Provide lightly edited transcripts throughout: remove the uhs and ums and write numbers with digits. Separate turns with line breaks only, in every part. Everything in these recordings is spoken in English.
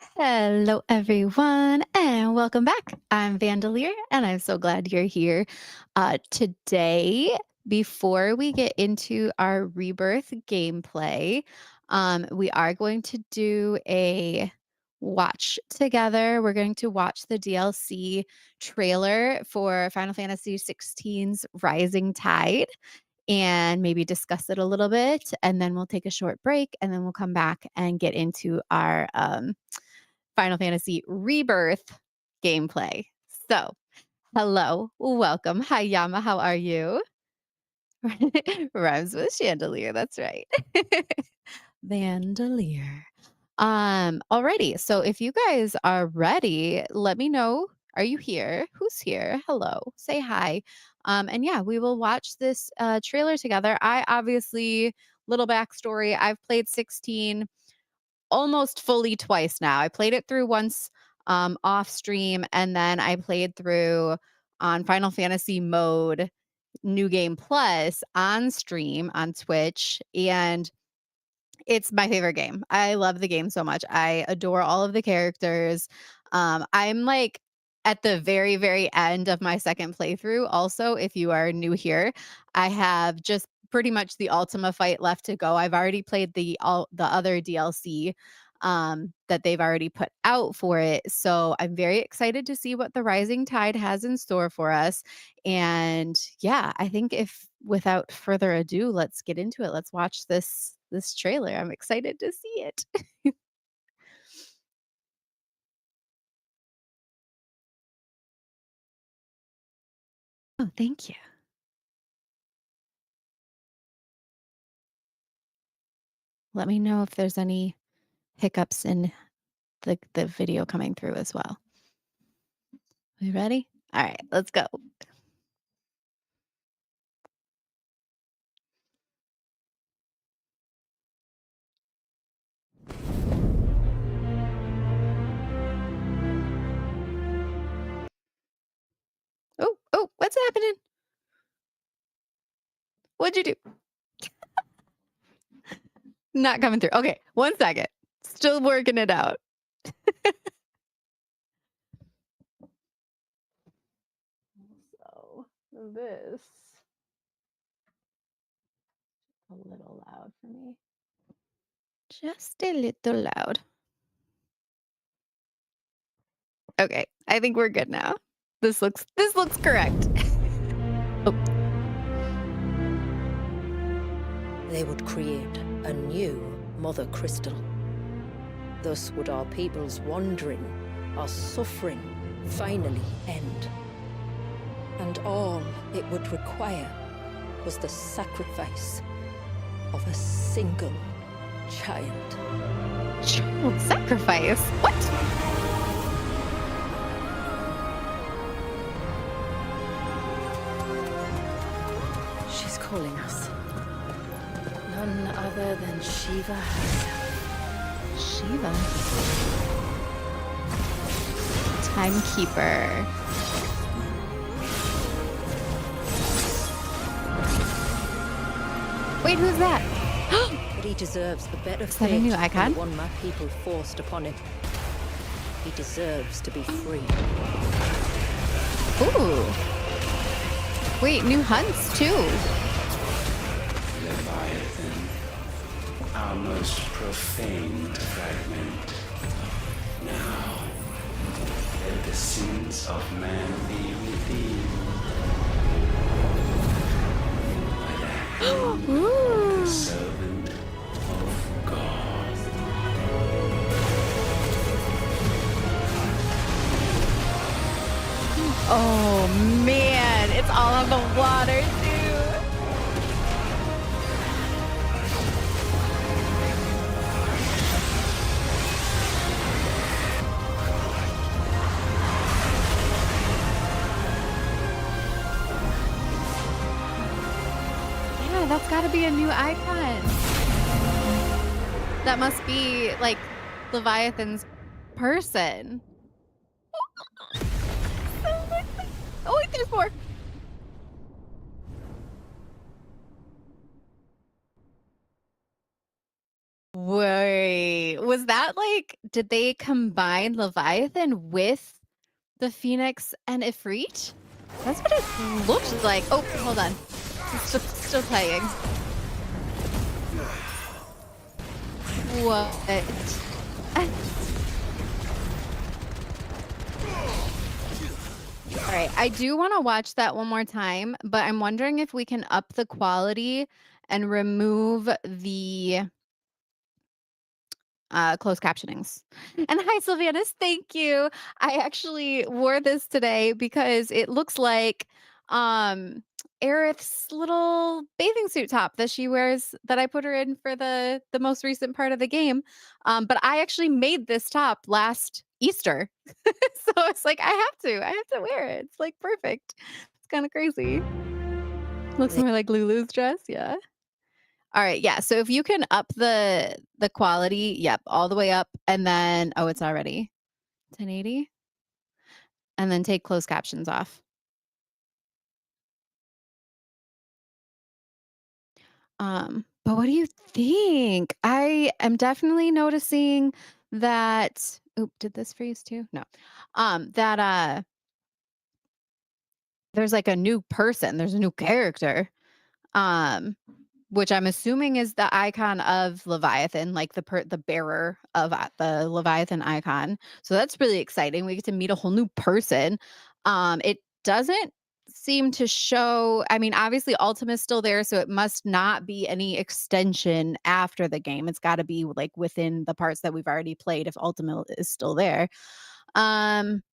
Hello, everyone, and welcome back. I'm Vandalier, and I'm so glad you're here. Today, before we get into our rebirth gameplay, we are going to do a watch together. We're going to watch the DLC trailer for Final Fantasy XVI's Rising Tide and maybe discuss it a little bit. And then we'll take a short break, and then we'll come back and get into our Final Fantasy Rebirth gameplay. So, hello, welcome. Hi, Yama. How are you? Rhymes with chandelier. That's right. Vandalier. Alrighty. So if you guys are ready, let me know. Are you here? Who's here? Hello. Say hi. And yeah, we will watch this trailer together. I obviously, little backstory. I've played 16 almost fully twice now. I played it through once off stream, and then I played through on Final Fantasy mode New Game Plus on stream on Twitch, and it's my favorite game. I love the game so much. I adore all of the characters. I'm like at the very, very end of my second playthrough. Also, if you are new here, I have just pretty much the Ultima fight left to go. I've already played the other DLC that they've already put out for it. So I'm very excited to see what the Rising Tide has in store for us. And yeah, I think if without further ado, let's get into it. Let's watch this trailer. I'm excited to see it. Oh, thank you. Let me know if there's any hiccups in the video coming through as well. We ready? All right, let's go. Oh, oh, what's happening? What'd you do? Not coming through. Okay, 1 second. Still working it out. So this a little loud for me. Just a little loud. Okay, I think we're good now. This looks correct. Oh,
They would create a new Mother Crystal. Thus would our people's wandering, our suffering, finally end. And all it would require was the sacrifice of a single child.
child sacrifice. What?
She's calling us. None other than Shiva herself.
Shiva. Timekeeper. Wait, who's that?
But he deserves a better
Is that a
fate
new
than
icon?
the one my people forced upon him. He deserves to be free.
Ooh. Wait, new hunts too.
Leviathan, our most profaned fragment. Now, let the sins of man be redeemed by the hand of the
Ooh.
servant of God.
Oh man, it's all on the water too. Yeah, that's got to be a new icon. That must be like Leviathan's person. Oh wait, there's more. Wait, was that like, did they combine Leviathan with the Phoenix and Ifrit? That's what it looked like. Oh, hold on. It's still playing. What? All right, I do want to watch that one more time, but I'm wondering if we can up the quality and remove the closed captionings. And hi, Sylvanus. Thank you. I actually wore this today because it looks like Aerith's little bathing suit top that she wears that I put her in for the most recent part of the game. But I actually made this top last Easter. So it's like I have to wear it. It's like perfect. It's kind of crazy. Looks more like Lulu's dress. Yeah. All right, yeah, so if you can up the quality, yep, all the way up, and then oh, it's already 1080, and then take closed captions off. But what do you think? I am definitely noticing that oop, did this freeze too? No. That, there's, like, a new person, there's a new character. Um, which I'm assuming is the icon of Leviathan, like the bearer of the Leviathan icon. So that's really exciting. We get to meet a whole new person. It doesn't seem to show. I mean, obviously Ultima's still there, so it must not be any extension after the game. It's got to be like within the parts that we've already played if Ultima is still there. Um,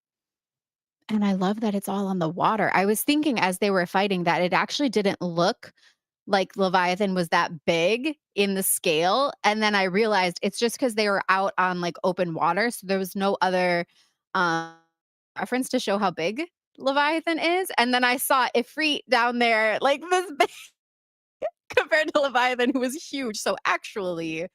and I love that it's all on the water. I was thinking as they were fighting that it actually didn't look like Leviathan was that big in the scale, and then I realized it's just because they were out on, like, open water, so there was no other, um, reference to show how big Leviathan is, and then I saw Ifrit down there, like, this big compared to Leviathan, who was huge, so actually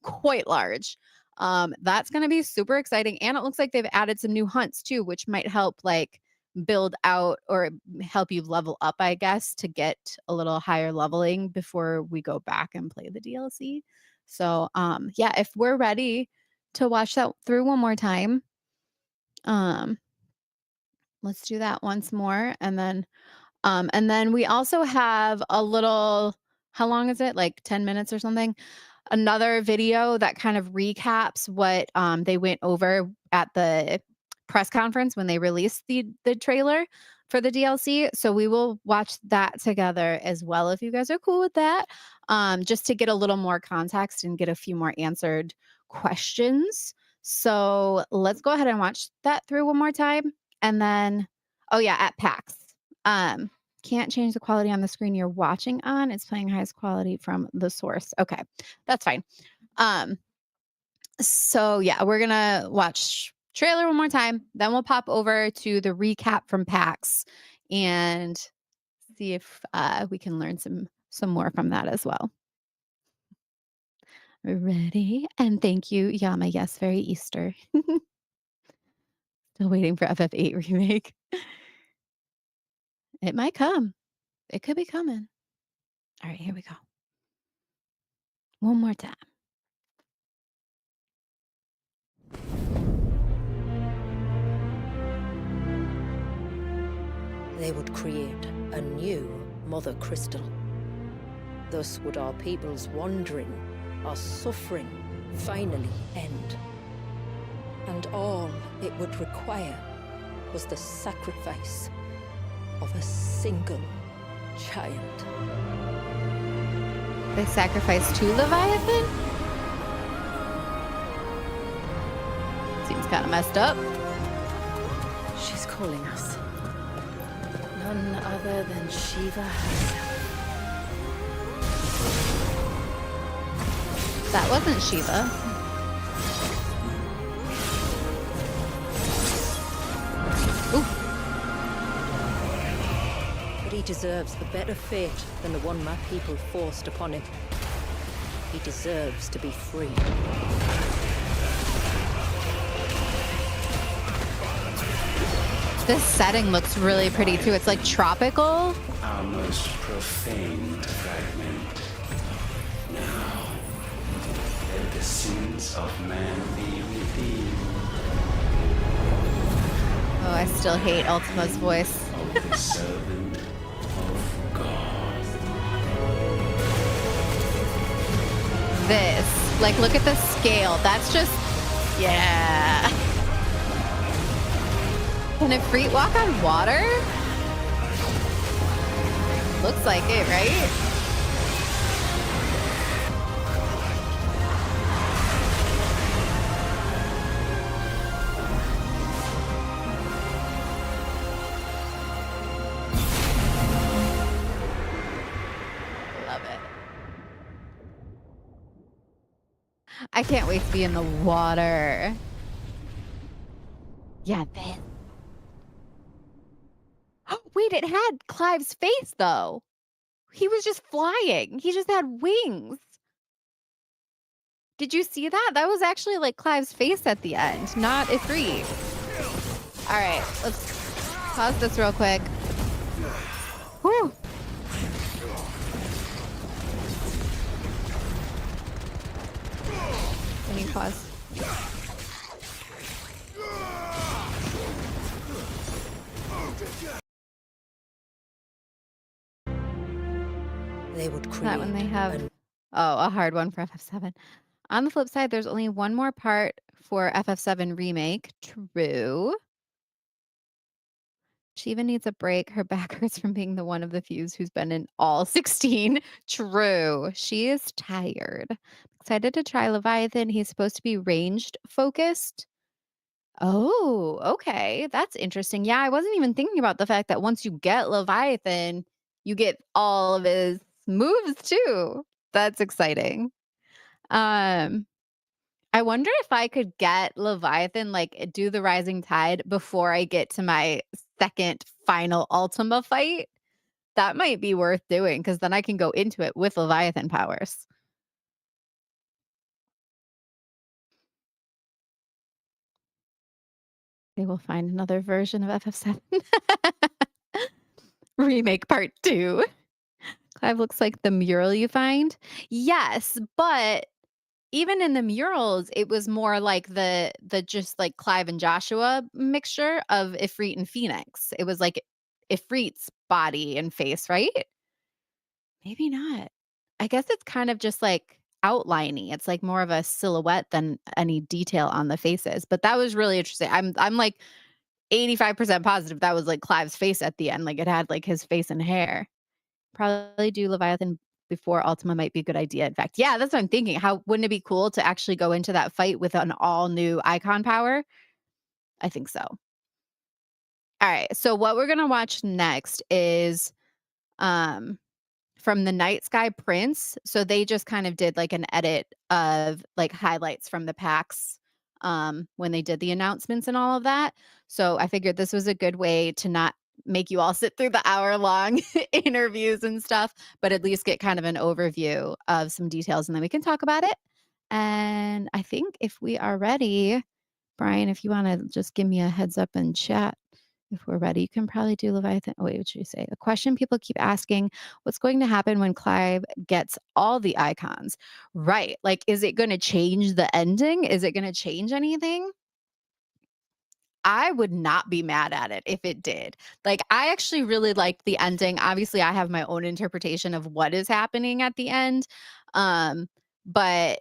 quite large. That's gonna be super exciting, and it looks like they've added some new hunts too, which might help like build out or help you level up, I guess, to get a little higher leveling before we go back and play the DLC. So yeah, if we're ready to watch that through one more time, um, let's do that once more and then we also have a little how long is it? Like 10 minutes or something? Another video that kind of recaps what they went over at the press conference when they released the trailer for the DLC. So we will watch that together as well if you guys are cool with that. Just to get a little more context and get a few more answered questions. So let's go ahead and watch that through one more time. And then, oh yeah, at PAX. Um, can't change the quality on the screen you're watching on. It's playing highest quality from the source. Okay, that's fine. Um, so yeah, we're gonna watch trailer one more time. Then we'll pop over to the recap from PAX and see if we can learn some more from that as well. Ready? And thank you, Yama. Yes, very Easter. Still waiting for FF8 remake. It might come. It could be coming. All right, here we go. One more time.
They would create a new Mother Crystal. Thus would our people's wandering, our suffering, finally end. And all it would require was the sacrifice of a single child.
They sacrificed to Leviathan? Seems kind of messed up.
She's calling us. None other than Shiva herself.
That wasn't Shiva. Ooh.
But he deserves a better fate than the one my people forced upon him. He deserves to be free.
This setting looks really pretty too. It's like tropical.
Our most profane fragment. Now, let the sins of man be redeemed.
Oh, I still hate Ultima's voice.
Of the servant of God.
This, like, look at the scale. That's just, yeah. Can a freak walk on water? Looks like it, right? Love it. I can't wait to be in the water. Yeah, this. Wait, it had Clive's face though. He was just flying. He just had wings. Did you see that? That was actually like Clive's face at the end, not Ifrit. All right, let's pause this real quick. Whew. Can you pause?
They would
That
create
when they have,
a
oh, a hard one for FF7. On the flip side, there's only one more part for FF7 Remake. True. She even needs a break. Her back hurts from being the one of the few who's been in all 16. True. She is tired. Excited to try Leviathan. He's supposed to be ranged focused. Oh, okay. That's interesting. Yeah, I wasn't even thinking about the fact that once you get Leviathan, you get all of his moves too. That's exciting. Um, I wonder if I could get Leviathan, like, do the Rising Tide before I get to my second final Ultima fight. That might be worth doing because then I can go into it with Leviathan powers. They will find another version of FF7. Remake part 2. Clive looks like the mural you find. Yes, but even in the murals, it was more like the just like Clive and Joshua mixture of Ifrit and Phoenix. It was like Ifrit's body and face, right? Maybe not. I guess it's kind of just like outliney. It's like more of a silhouette than any detail on the faces. But that was really interesting. I'm like 85% positive that was like Clive's face at the end. Like it had like his face and hair. Probably do Leviathan before Ultima might be a good idea. In fact, yeah, that's what I'm thinking. How wouldn't it be cool to actually go into that fight with an all new icon power? I think so. All right. So what we're gonna watch next is um from the Night Sky Prince. So they just kind of did like an edit of like highlights from the packs when they did the announcements and all of that. So I figured this was a good way to not make you all sit through the hour long interviews and stuff, but at least get kind of an overview of some details and then we can talk about it. And I think if we are ready, Brian, if you want to just give me a heads up and chat if we're ready, you can probably do Leviathan. Oh, wait, what should you say? A question people keep asking: what's going to happen when Clive gets all the icons? Right. Like, is it going to change the ending? Is it going to change anything? I would not be mad at it if it did. Like, I actually really liked the ending. Obviously, I have my own interpretation of what is happening at the end. But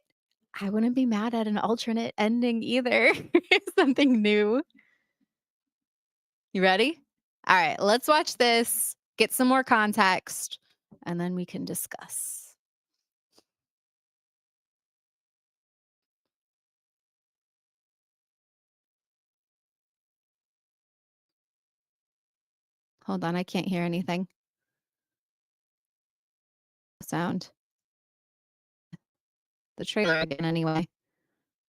I wouldn't be mad at an alternate ending either. Something new. You ready? All right, let's watch this, get some more context, and then we can discuss. Hold on, I can't hear anything. Sound. The trailer again, anyway.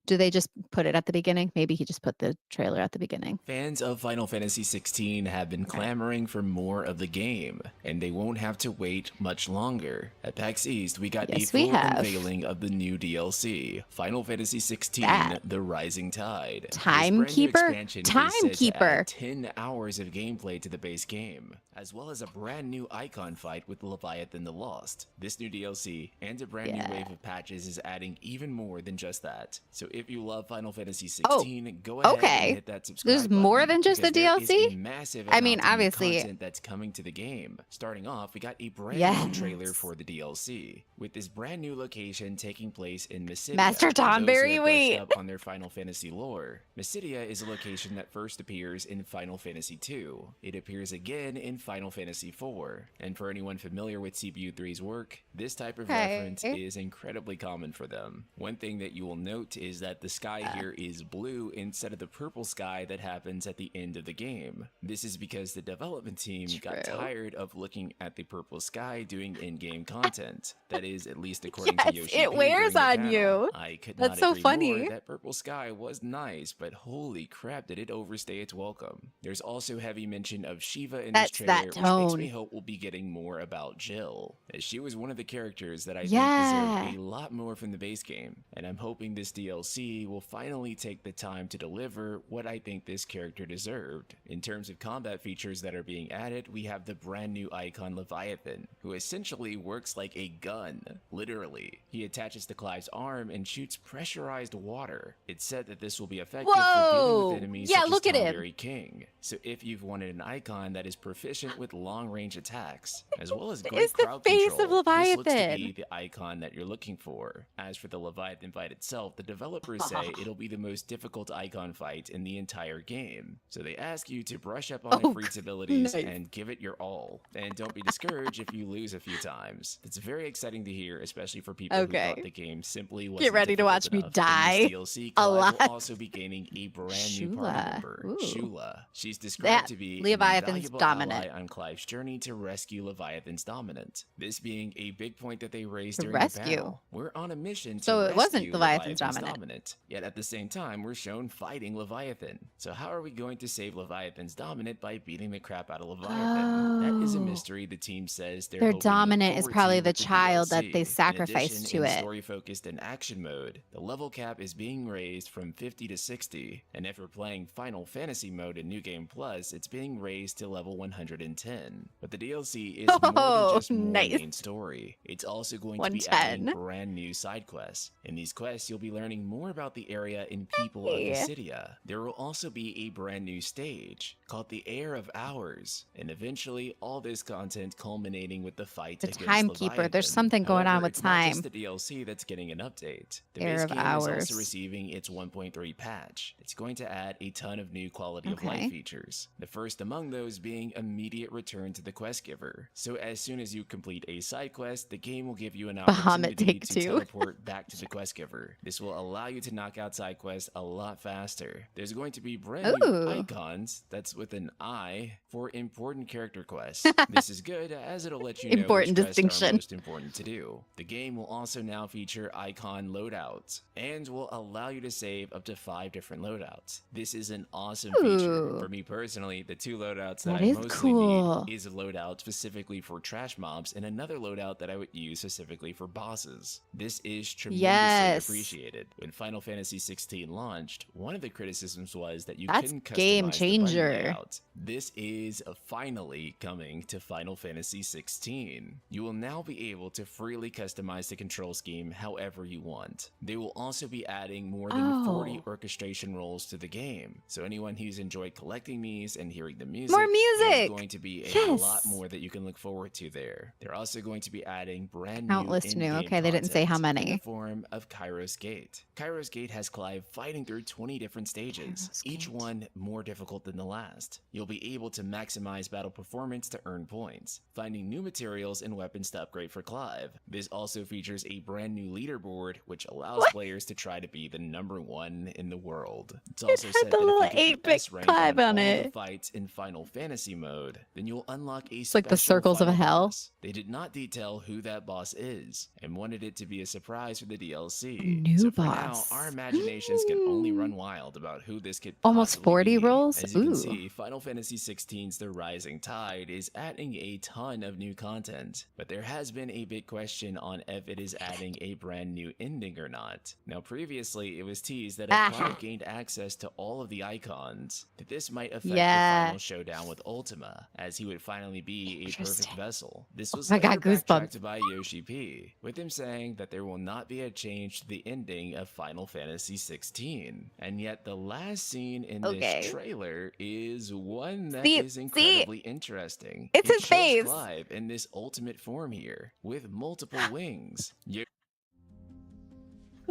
Do they just put it at the beginning? Maybe he just put the trailer at the beginning.
Fans of Final Fantasy XVI have been clamoring for more of the game, and they won't have to wait much longer. At PAX East, we got
Yes,
a
we
full
have.
unveiling of the new DLC, Final Fantasy XVI:
That.
The Rising Tide.
Timekeeper?
Is said to
Timekeeper.
add 10 hours of gameplay to the base game, as well as a brand new icon fight with Leviathan the Lost. This new DLC and a brand new wave of patches is adding even more than just that. So if you love Final Fantasy 16, go ahead and hit that subscribe
There's
button,
more than just the
because there is
DLC?
a massive
I mean,
amount of new
obviously.
content that's coming to the game. Starting off, we got a brand new trailer for the DLC, with this brand new location taking place in Mysidia.
Master Tonberry, wait.
Up on their Final Fantasy lore. Mysidia is a location that first appears in Final Fantasy II. It appears again in Final Fantasy IV. And for anyone familiar with CPU3's work, this type of reference is incredibly common for them. One thing that you will note is that the sky here is blue instead of the purple sky that happens at the end of the game. This is because the development team got tired of looking at the purple sky doing in-game content. That is, at least according to Yoshi.
It wears on you.
I could
That's
not
so
agree
funny.
more. That purple sky was nice, but holy crap, did it overstay its welcome. There's also heavy mention of Shiva in this trailer, which makes me hope we'll be getting more about Jill, as she was one of the characters that I think deserve a lot more from the base game, and I'm hoping this DLC will finally take the time to deliver what I think this character deserved. In terms of combat features that are being added, we have the brand new icon Leviathan, who essentially works like a gun. Literally, he attaches to Clive's arm and shoots pressurized water. It's said that this will be effective for dealing with enemies such as Tonberry King. So if you've wanted an icon that is proficient with long-range attacks, as well as great crowd control, this looks to be the icon that you're looking for. As for the Leviathan fight itself, the developers say it'll be the most difficult icon fight in the entire game. So they ask you to brush up on Ifrit's abilities and give it your all. And don't be discouraged if you lose a few times. It's very exciting to hear, especially for people who thought the game simply wasn't
Get ready to watch me
enough.
die.
In this DLC, Clive will also be gaining a brand new party member, Shula. She's described to be
Leviathan's
an
dominant
ally on Clive's journey to rescue Leviathan's dominant. This being a big point that they raised during the battle. We're on a mission to rescue
it wasn't Leviathan's dominant.
Yet at the same time, we're shown fighting Leviathan. So how are we going to save Leviathan's dominant by beating the crap out of Leviathan? That is a mystery. The team says their
dominant is probably the child that they sacrificed to it.
Story-focused and action mode, the level cap is being raised from 50 to 60, and if we're playing Final Fantasy mode in New Game Plus, it's being raised to level 110. But the DLC is more than just more main story. It's also going to be adding brand new side quests. In these quests, you'll be learning more about the area and people of Mysidia. There will also be a brand new stage called the Air of Hours, and eventually all this content culminating with the fight against
Timekeeper.
Leviathan.
There's something going on with time.
It's not just the DLC that's getting an update. The base game is also receiving its 1.3 patch. It's going to add a ton of new quality of life features. The first among those being immediate return to the quest giver. So as soon as you complete a side quest, the game will give you an opportunity to teleport back to the quest giver. This will allow you to knock out side quests a lot faster. There's going to be brand new icons, that's with an I, for important character quests. This is good as it'll let you know which quests are most important to do. The game will also now feature icon loadouts and will allow you to save up to 5 different loadouts. This is an awesome feature. For me personally, the 2 loadouts that I mostly need is a loadout specifically for trash mobs and another loadout that I would use specifically for bosses. This is tremendously appreciated. When Final Fantasy 16 launched, one of the criticisms was that you couldn't customize the button layout. This is finally coming to Final Fantasy 16. You will now be able to freely customize the control scheme however you want. They will also be adding more than 40 orchestration roles to the game. So anyone who's enjoyed collecting these and hearing the music, there's going to be a lot more that you can look forward to there. They're also going to be adding brand new in-game
they didn't say how many.
in the form of Kairos Gate. Kairos Gate has Clive fighting through 20 different stages, each one more difficult than the last. You'll be able to maximize battle performance to earn points, finding new materials and weapons to upgrade for Clive. This also features a brand new leaderboard, which allows players to try to be the #1 in the world. It's also said that if you get the best rank on all the fights in Final Fantasy mode, then you'll unlock a special
like the circles of hell.
boss. They did not detail who that boss is, and wanted it to be a surprise for the DLC.
New
so for
boss.
now,
Yes.
Now, our imaginations can only run wild about who this could
Almost
possibly
40
be.
rolls?
As you can
Ooh.
see, Final Fantasy XVI's The Rising Tide is adding a ton of new content, but there has been a big question on if it is adding a brand new ending or not. Now, previously, it was teased that if Clive gained access to all of the icons, that this might affect the final showdown with Ultima, as he would finally be a perfect vessel. This was
I
later
got goosebumps.
backtracked by Yoshi P, with him saying that there will not be a change to the ending of Final Fantasy 16. And yet the last scene in this trailer is one that is incredibly interesting.
It's
It
his
shows
face.
Clive in this ultimate form here, with multiple wings.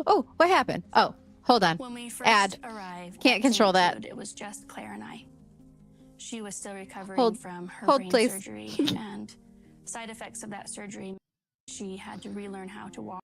Oh, what happened? Oh, hold on.
When we first arrived,
Can't control that.
It was just Claire and I. She was still recovering from her brain surgery, and side effects of that surgery, she had to relearn how to walk.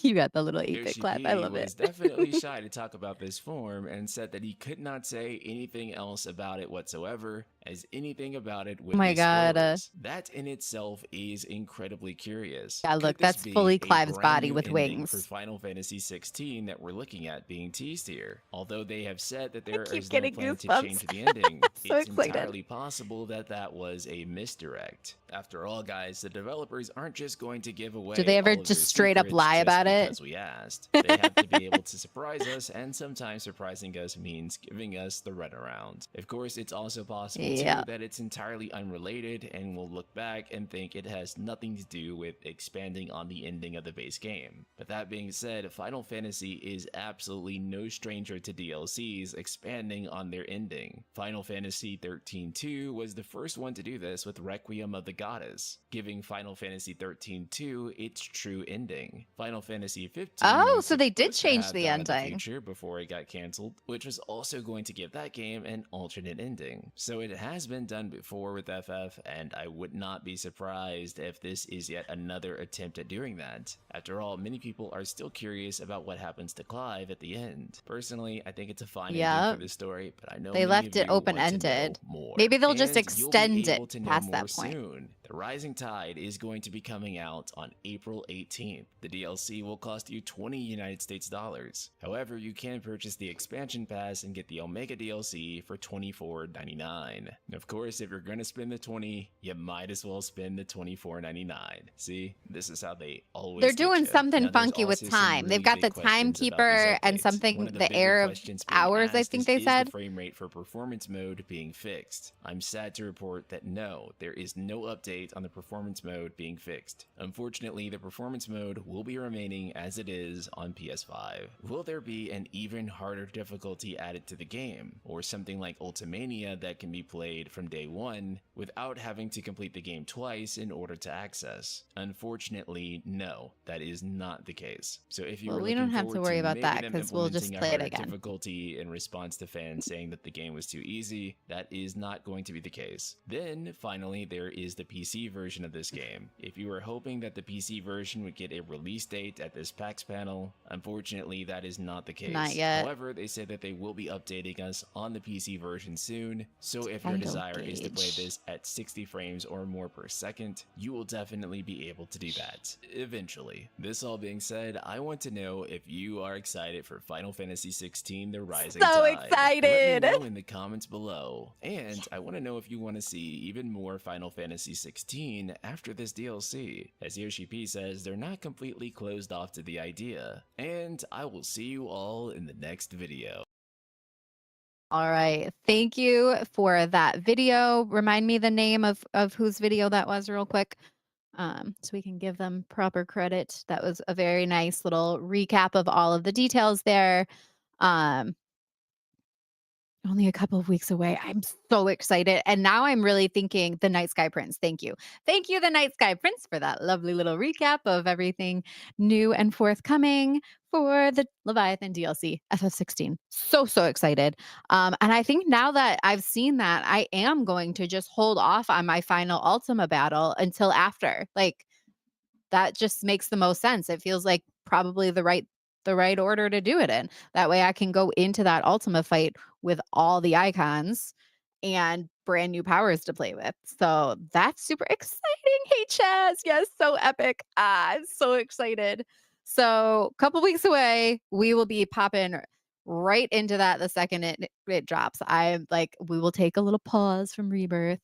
You got the little 8-bit clap. I love
it. He was definitely shy to talk about this form and said that he could not say anything else about it whatsoever, as anything about it would be spoilers. That in itself is incredibly curious.
Yeah, look, that's fully Clive's body with wings.
For Final Fantasy 16 that we're looking at being teased here. Although they have said that there is no plan to change the ending, it's entirely possible that that was a misdirect. After all, guys, the developers aren't just going to give away.
Do they ever just straight up lie about it?
Because we asked. They have to be able to surprise us, and sometimes surprising us means giving us the runaround. Of course, it's also possible too that it's entirely unrelated, and we'll look back and think it has nothing to do with expanding on the ending of the base game. But that being said, Final Fantasy is absolutely no stranger to DLCs expanding on their ending. Final Fantasy 13-2 was the first one to do this with Requiem of the Goddess, giving Final Fantasy 13-2 its true ending. Final Fantasy 15.
Oh, so they did change the ending
before it got canceled, which was also going to give that game an alternate ending. So it has been done before with FF, and I would not be surprised if this is yet another attempt at doing that. After all, many people are still curious about what happens to Clive at the end. Personally, I think it's a fine ending for the story, but I know
they left it open-ended. Maybe they'll just extend it past that point.
Soon. The Rising Tide is going to be coming out on April 18th. The DLC will cost you $20 United States dollars. However, you can purchase the expansion pass and get the Omega DLC for $24.99. Of course, if you're gonna spend the $20, you might as well spend the $24.99. See, this is how they always.
They're doing something funky with time. They've got the timekeeper and something, the air of hours, I think they said.
The frame rate for performance mode being fixed. I'm sad to report that no, there is no update on the performance mode being fixed. Unfortunately, the performance mode will be remaining as it is on PS5. Will there be an even harder difficulty added to the game, or something like Ultimania that can be played from day one without having to complete the game twice in order to access? Unfortunately, no, that is not the case. So if you
we don't have to worry about that because we'll just play it again.
Difficulty in response to fans saying that the game was too easy, that is not going to be the case. Then finally, there is the PC version of this game. If you were hoping that the PC version would get a release date at this PAX panel, unfortunately that is not the case.
Not yet.
However, they said that they will be updating us on the PC version soon, so if your desire is to play this at 60 frames or more per second, you will definitely be able to do that eventually. This all being said, I want to know if you are excited for Final Fantasy 16 The Rising Tide.
So excited!
Let me know in the comments below. And I want to know if you want to see even more Final Fantasy 16 after this DLC. As Yoshi P says, they're not completely closed off to the idea. And I will see you all in the next video.
All right. Thank you for that video. Remind me the name of whose video that was real quick. So we can give them proper credit. That was a very nice little recap of all of the details there. Only a couple of weeks away. I'm so excited. And now I'm really thinking the Night Sky Prince. Thank you. Thank you, the Night Sky Prince, for that lovely little recap of everything new and forthcoming for the Leviathan DLC, FF16. So excited. And I think now that I've seen that, I am going to just hold off on my final Ultima battle until after. Like, that just makes the most sense. It feels like probably the right order to do it in. That way I can go into that Ultima fight with all the icons and brand new powers to play with. So that's super exciting. Hey, Chaz. Yes, so epic. I'm so excited. So, couple weeks away, we will be popping right into that the second it drops. I like we will take a little pause from Rebirth.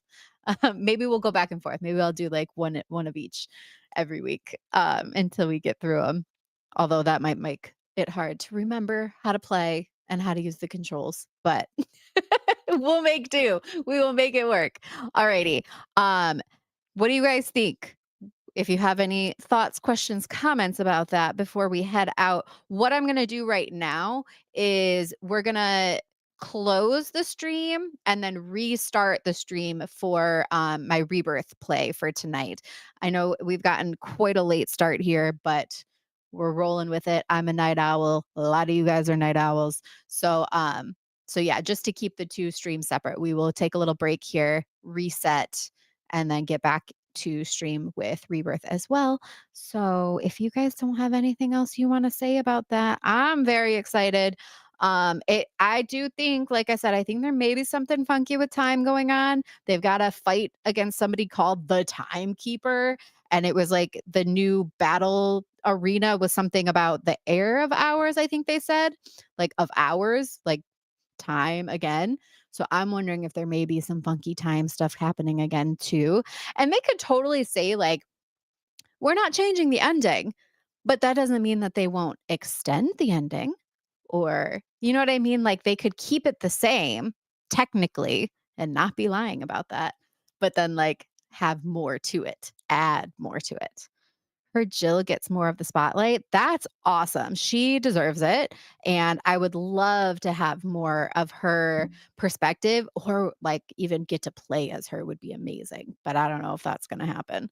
Maybe we'll go back and forth. Maybe I'll do like one of each every week until we get through them. Although that might make it hard to remember how to play and how to use the controls, but we'll make do. We will make it work. Alrighty. Um, what do you guys think? If you have any thoughts, questions, comments about that before we head out, what I'm going to do right now is we're going to close the stream and then restart the stream for my rebirth play for tonight. I know we've gotten quite a late start here, but we're rolling with it. I'm a night owl. A lot of you guys are night owls. So yeah, just to keep the two streams separate, we will take a little break here, reset, and then get back to stream with Rebirth as well. So if you guys don't have anything else you want to say about that, I'm very excited. I do think, like I said, I think there may be something funky with time going on. They've got to fight against somebody called the Timekeeper. And it was like the new battle arena was something about the air of hours, I think they said, like of hours, like time again. So I'm wondering if there may be some funky time stuff happening again too. And they could totally say like, we're not changing the ending, but that doesn't mean that they won't extend the ending or you know what I mean? Like they could keep it the same technically and not be lying about that, but then like have more to it, add more to it. Her Jill gets more of the spotlight. That's awesome. She deserves it. And I would love to have more of her perspective or like even get to play as her would be amazing. But I don't know if that's going to happen.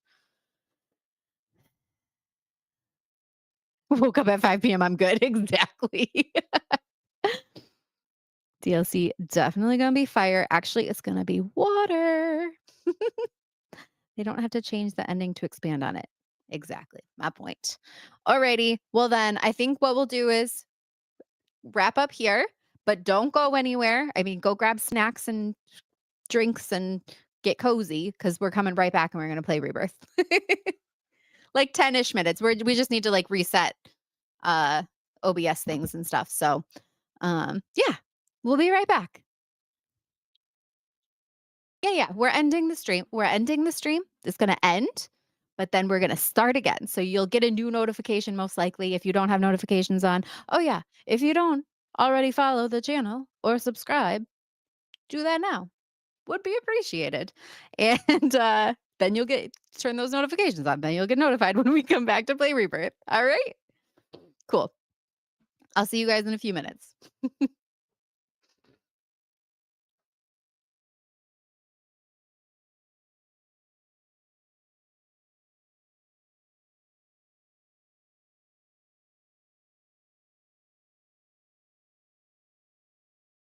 Woke up at 5 p.m. I'm good. Exactly. DLC definitely going to be fire. Actually, it's going to be water. They don't have to change the ending to expand on it. Exactly. My point. Alrighty. Well, then I think what we'll do is wrap up here, but don't go anywhere. I mean, go grab snacks and drinks and get cozy because we're coming right back and we're going to play Rebirth. Like 10-ish minutes. We just need to like reset uh OBS things and stuff. So yeah, we'll be right back. Yeah, we're ending the stream. We're ending the stream. It's going to end, but then we're going to start again. So you'll get a new notification most likely if you don't have notifications on. Oh yeah, if you don't already follow the channel or subscribe, do that now. Would be appreciated. And then you'll turn those notifications on. Then you'll get notified when we come back to play Rebirth. All right? Cool. I'll see you guys in a few minutes.